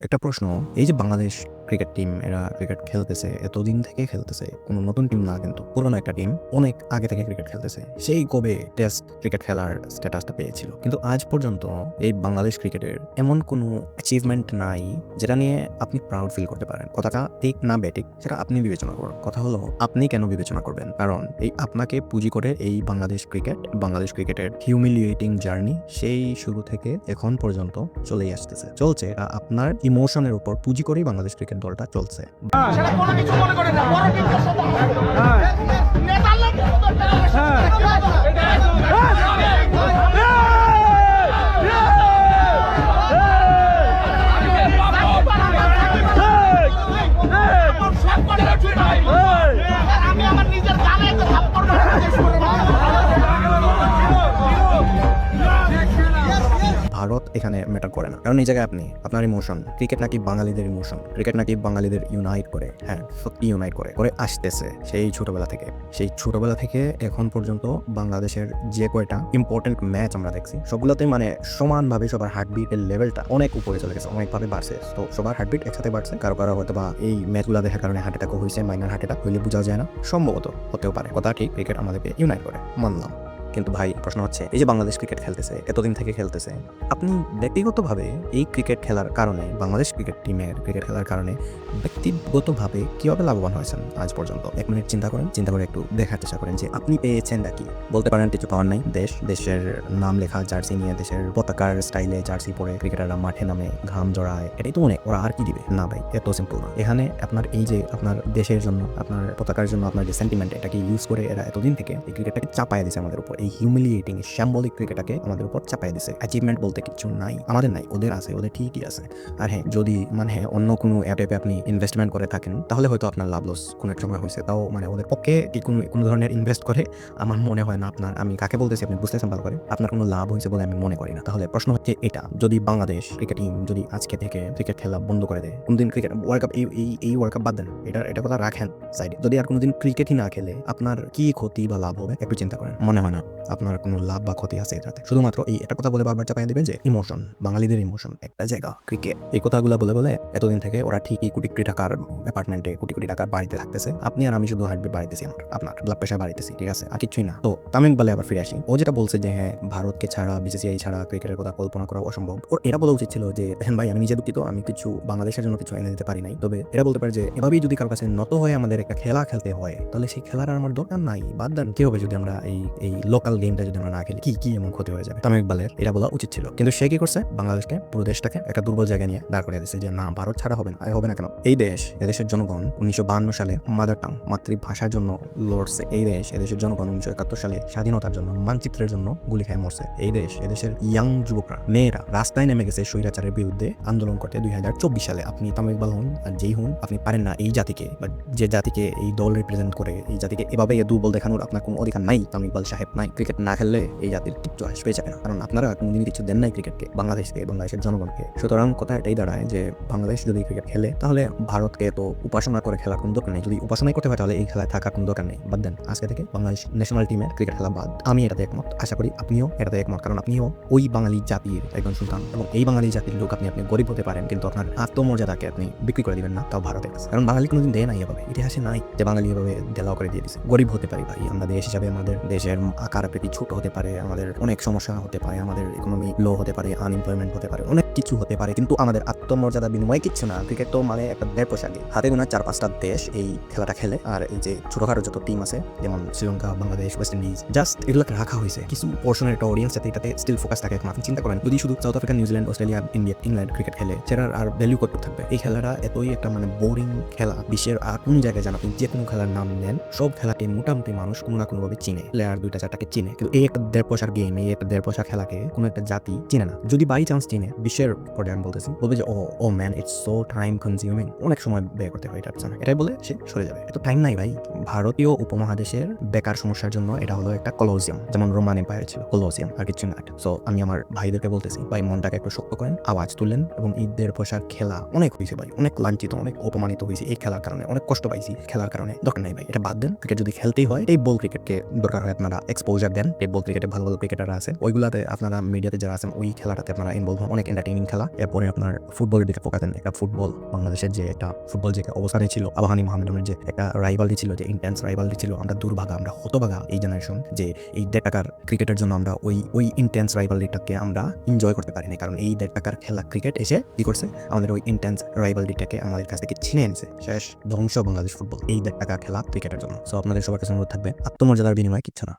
একটা প্রশ্ন, এই যে বাংলাদেশ ক্রিকেট টিম এরা ক্রিকেট খেলতেছে, এতদিন থেকে খেলতেছে, কোনো নতুন টিম না কিন্তু পুরনো একটা টিম অনেক আগে থেকে ক্রিকেট খেলতেছে। সেই কবে টেস্ট ক্রিকেট খেলার স্ট্যাটাসটা পেয়েছিল, কিন্তু আজ পর্যন্ত এই বাংলাদেশ ক্রিকেটের এমন কোনো অ্যাচিভমেন্ট নাই যেটা নিয়ে আপনি প্রাউড ফিল করতে পারেন। কথাটা ঠিক না বেঠিক সেটা আপনি বিবেচনা করুন। কথা হলো, আপনি কেন বিবেচনা করবেন? কারণ এই আপনাকে পুঁজি করে এই বাংলাদেশ ক্রিকেটের হিউমিলিয়েটিং জার্নি সেই শুরু থেকে এখন পর্যন্ত চলেই আসতেছে, চলছে। আপনার ইমোশনের উপর পুঁজি করেই বাংলাদেশ ক্রিকেট দলটা চলছে। সেটা কোনো কিছু মনে করেন না, বড় টিমদের সাথে নেতার লোক আমি আমার নিজের গানে একটা থাপ্পড় ভারত এখানে ম্যাটার করে না, কারণ এই জায়গায় আপনার ইমোশন, ক্রিকেট নাকি বাঙালিদের ইমোশন, ক্রিকেট নাকি বাঙালিদের ইউনাইট করে। হ্যাঁ, সত্যি ইউনাইট করে আসতেছে সেই ছোটবেলা থেকে এখন পর্যন্ত। বাংলাদেশের যে কয়টা ইম্পর্টেন্ট ম্যাচ আমরা দেখছি সবগুলোতে মানে সমানভাবে সবার হার্টবিটের লেভেলটা অনেক উপরে চলে গেছে, অনেকভাবে বাড়ছে। তো সবার হার্টবিট একসাথে বাড়ছে। কারো হয়তো বা এই ম্যাচগুলো দেখার কারণে হার্ট অ্যাটাকও হয়েছে, মাইনার হার্ট অ্যাটাক হইলে বোঝা যায় না, সম্ভবত হতেও পারে। কথা ঠিক, ক্রিকেট আমাদেরকে ইউনাইট করে, মানলাম। কিন্তু ভাই, প্রশ্ন হচ্ছে, এই যে বাংলাদেশ ক্রিকেট খেলতেছে, এতদিন থেকে খেলতেছে, আপনি ব্যক্তিগতভাবে এই ক্রিকেট খেলার কারণে, বাংলাদেশ ক্রিকেট টিমের ক্রিকেট খেলার কারণে ব্যক্তিগতভাবে কিভাবে লাভবান হয়েছেন আজ পর্যন্ত? 1 মিনিট চিন্তা করে একটু দেখার চেষ্টা করেন যে আপনি পেয়েছেন নাকি। বলতে পারেন কিছু পাওয়ার নাই, দেশের নাম লেখা জার্সি নিয়ে, দেশের পতাকার স্টাইলে জার্সি পরে ক্রিকেটাররা মাঠে নামে, ঘাম জড়ায়, এটাই তো অনেক। ওরা আর কি দিবে? না ভাই, এত সিম্পল না। এখানে আপনার এই যে আপনার দেশের জন্য, আপনার পতাকার জন্য আপনার যে সেন্টিমেন্ট, এটাকে ইউজ করে এরা এতদিন থেকে এই ক্রিকেটটাকে চাপায় দিয়েছে আমাদের উপর। এই হিউমিলিয়েটিং শ্যাম্বলিক ক্রিকেটটাকে আমাদের উপর চাপাই দিছে। অ্যাচিভমেন্ট বলতে কিছু নাই, আমাদের নাই, ওদের আছে, ওদের ঠিকই আছে। আর হ্যাঁ, যদি অন্য কোনো অ্যাপে আপনি ইনভেস্টমেন্ট করে থাকেন, তাহলে হয়তো আপনার লাভ লস কোনো এক সময় হয়েছে। তাও ওদের পক্ষে কি কোনো ধরনের ইনভেস্ট করে আমার মনে হয় না আপনার, আমি কাকে বলতেছি আপনি বুঝতেছেন ভালো করে, আপনার কোনো লাভ হয়েছে বলে আমি মনে করি না। তাহলে প্রশ্ন হচ্ছে এটা, যদি বাংলাদেশ ক্রিকেট টিম যদি আজকে থেকে ক্রিকেট খেলা বন্ধ করে দেয়, কোনদিন ক্রিকেট ওয়ার্ল্ড কাপ, এই ওয়ার্ল্ড কাপ বাদ দেন, এটা কথা রাখেন সাইডে, যদি আর কোনোদিন ক্রিকেটই না খেলে আপনার কি ক্ষতি বা লাভ হবে একটু চিন্তা করেন। মনে হয় না আপনার কোনো লাভ বা ক্ষতি আছে এটাতে। শুধুমাত্র এই একটা কথা বলে বারবার চাপাই দিবেন যে ইমোশন, বাঙালিদের ইমোশন একটা জায়গা ক্রিকেট। এই কথাগুলো বলে এতদিন থেকে ওরা ঠিকই কোটি কোটি টাকার অ্যাপার্টমেন্টে, কোটি কোটি টাকার বাড়িতে থাকতেছে। আপনি আর আমি শুধু হার্টবিট বাড়িতেছি, আপনার ব্লাড প্রেশার বাড়িতেছি, ঠিক আছে, আর কিছুই না। তো তামিম ইকবালে আবার ফিরে আসি। ও যেটা বলছে যে হ্যাঁ, ভারতকে ছাড়া, বিসিসিআই ছাড়া ক্রিকেটের কথা কল্পনা করা অসম্ভব। ওর এটা বলা উচিত ছিল যে দেখেন ভাই, আমি নিজে দুঃখিত, আমি কিছু বাংলাদেশের জন্য কিছু এনে দিতে পারি নাই। তবে এটা বলতে পারে যে এভাবেই যদি কারো কাছে নত হয়ে আমাদের একটা খেলা খেলতে হয়, তাহলে সেই খেলার আমার দরকার নাই, বাদ দেন। কি হবে যদি আমরা এই লোকাল গেমটা যদি আমরা না খেলি, কি এমন ক্ষতি হয়ে যাবে? তামিম ইকবালের এটা বলা উচিত ছিল। কিন্তু সে কি করছে? বাংলাদেশকে, পুরো দেশটাকে একটা দুর্বল জায়গায় নিয়ে দাঁড় করিয়ে দিচ্ছে যে না, ভারত ছাড়া হবে না কেন? এই দেশ, এদেশের জনগণ 1952 সালে মাদার টাং, মাতৃভাষার জন্য লড়ছে। এদেশের জনগণ 1971 সালে স্বাধীনতার জন্য, মানচিত্রের জন্য গুলি খায় মরছে। এদেশের ইয়াং যুবকরা, মেয়েরা রাস্তায় নেমে গেছে স্বৈরাচারের বিরুদ্ধে আন্দোলন করতে 2024 সালে। আপনি তামিম ইকবাল হন আর যেই হন, আপনি পারেন না এই জাতিকে, বা যে জাতিকে এই দল রিপ্রেজেন্ট করে, এই জাতিকে এভাবে দুর্বল দেখানোর আপনার কোনো অধিকার নাই। তামিম ইকবাল সাহেব নাই। ক্রিকেট না খেললে এই জাতির কিচ্ছু আসবে যাবে না, কারণ আপনারা কোনোদিন কিছু দেন নাই ক্রিকেটকে, বাংলাদেশের জনগণকে। সুতরাং কথা এটাই দাঁড়ায় যে বাংলাদেশ যদি ক্রিকেট খেলে, তাহলে ভারতকে তো উপাসনা করে খেলার কোনো দরকার নেই। যদি উপাসনাই করতে হয়, তাহলে এই খেলায় থাকার কোনো দরকার নেই, বাদ দেন। আজকে থেকে বাংলাদেশ ন্যাশনাল টিমের ক্রিকেট খেলা বাদ। আমি এটাতে একমত, আশা করি আপনিও এটাতে একমত, কারণ আপনিও ওই বাঙালি জাতির একজন সন্তান, এবং এই বাঙালি জাতির লোক। আপনি গরিব হতে পারেন, কিন্তু আপনার আত্মমর্যাদাকে আপনি বিক্রি করে দিবেন না, তাও ভারতের কাছে। কারণ বাঙালি কোনোদিন দেয় নাই এভাবে, ইতিহাসে নাই যে বাঙালি এভাবে দেলাও করে দিয়ে দিচ্ছে। গরিব হতে পারি ভাই আমরা, দেশ হিসাবে আমাদের দেশের আকার প্রতি ছোট হতে পারে, আমাদের অনেক সমস্যা হতে পারে, আমাদের ইকোনমি লো হতে পারে, আনএমপ্লয়মেন্ট হতে পারে, অনেক কিছু হতে পারে, কিন্তু আমাদের আত্মমর্যাদা বিনিময়ে কিচ্ছু না। ক্রিকেট তো মানে একটা 1.5 পোশাকে হাতে গোনা 4-5টা দেশ এই খেলাটা খেলে। আর এই যে ছোটখাটো যত টিম আছে, যেমন Sri Lanka, Bangladesh, West Indies, just এগুলোকে রাখা হয়েছে কিছু পোর্শনের একটা অডিয়েন্স, যাতে এটাতে স্টিল ফোকাস থাকে। এখন আপনি চিন্তা করেন, যদি শুধু south Africa, New Zealand, Australia, India, England cricket খেলে, সেটার আর ভ্যালু কত থাকবে? এই খেলাটা এতই একটা মানে বোরিং খেলা। বিশ্বের আর কোন জায়গায় জান, আপনি যে কোনো খেলার নাম নেন, সব খেলাকে মোটামুটি মানুষ কোনো না কোনোভাবে চিনে, প্লেয়ার 2-4টাকে চিনে। কিন্তু এই একটা 1.5 পোশার গেম, এই একটা 1.5 পোশার খেলাকে কোনো একটা জাতি চিনে না। যদি বাই চান্স চিনে, বিশ্বের পর্যায়ে আমি বলতেছি, বলবে যে oh man, it's so time consuming, অনেক সময় ব্যয় করতে হয় এটার জন্য, এটাই বলে সে সরে যাবে। এত টাইম নাই ভাই। ভারতীয় উপমহাদেশের বেকার সমস্যার জন্য এটা হলো একটা কলোজিয়াম, যেমন রোমান এম্পায়ার ছিল কলোজিয়াম, আর কিছু না। সো আমি আমার ভাইদেরকে বলতেছি, ভাই মনটাকে একটু শক্ত করেন, আওয়াজ তুললেন, এবং এই 1.5 পোশার খেলা অনেক হয়েছে ভাই, অনেক লাঞ্ছিত, অনেক অপমানিত হয়েছে এই খেলার কারণে, অনেক কষ্ট পাইছি খেলার কারণে। দরকার নাই ভাই, এটা বাদ দেন। ক্রিকেট যদি খেলতেই হয়, এই বল ক্রিকেটকে দরকার হয় আপনারা এক্সপোজ এক্সপোজার দেন। টেপ বল ক্রিকেটে ভালো ভালো ক্রিকেটাররা আছে, ওইগুলাতে আপনারা মিডিয়াতে যারা আছেন ওই খেলাটাতে আপনারা ইনভলভ হন, অনেক এন্টারটেইনিং খেলা। এরপরে আপনার ফুটবলের দিকে ফোকাস দেন। একটা ফুটবল বাংলাদেশের যে একটা ফুটবল যে অবস্থানে ছিল, আবাহানি মোহামেডানের যে একটা রাইভালরি ছিল, যে ইন্টেন্স রাইভালরি ছিল, আমরা দুর্ভাগা, আমরা হতভাগা এই জেনারেশন যে এই 1.5 টাকার ক্রিকেটের জন্য আমরা ওই ইন্টেন্স রাইভালরিটাকে আমরা এনজয় করতে পারিনি। কারণ এই 1.5 টাকার খেলা ক্রিকেট এসে কি করছে, আমাদের ওই ইন্টেন্স রাইভালরিটাকে আমাদের কাছ থেকে ছিনে এনেছে। শেষ ধ্বংস বাংলাদেশ ফুটবল এই 1.5 টাকা খেলা ক্রিকেটের জন্য। সো আপনাদের সবার কাছে অনুরোধ থাকবে, আত্মমর্যাদার বিনিময়ে কিচ্ছু না।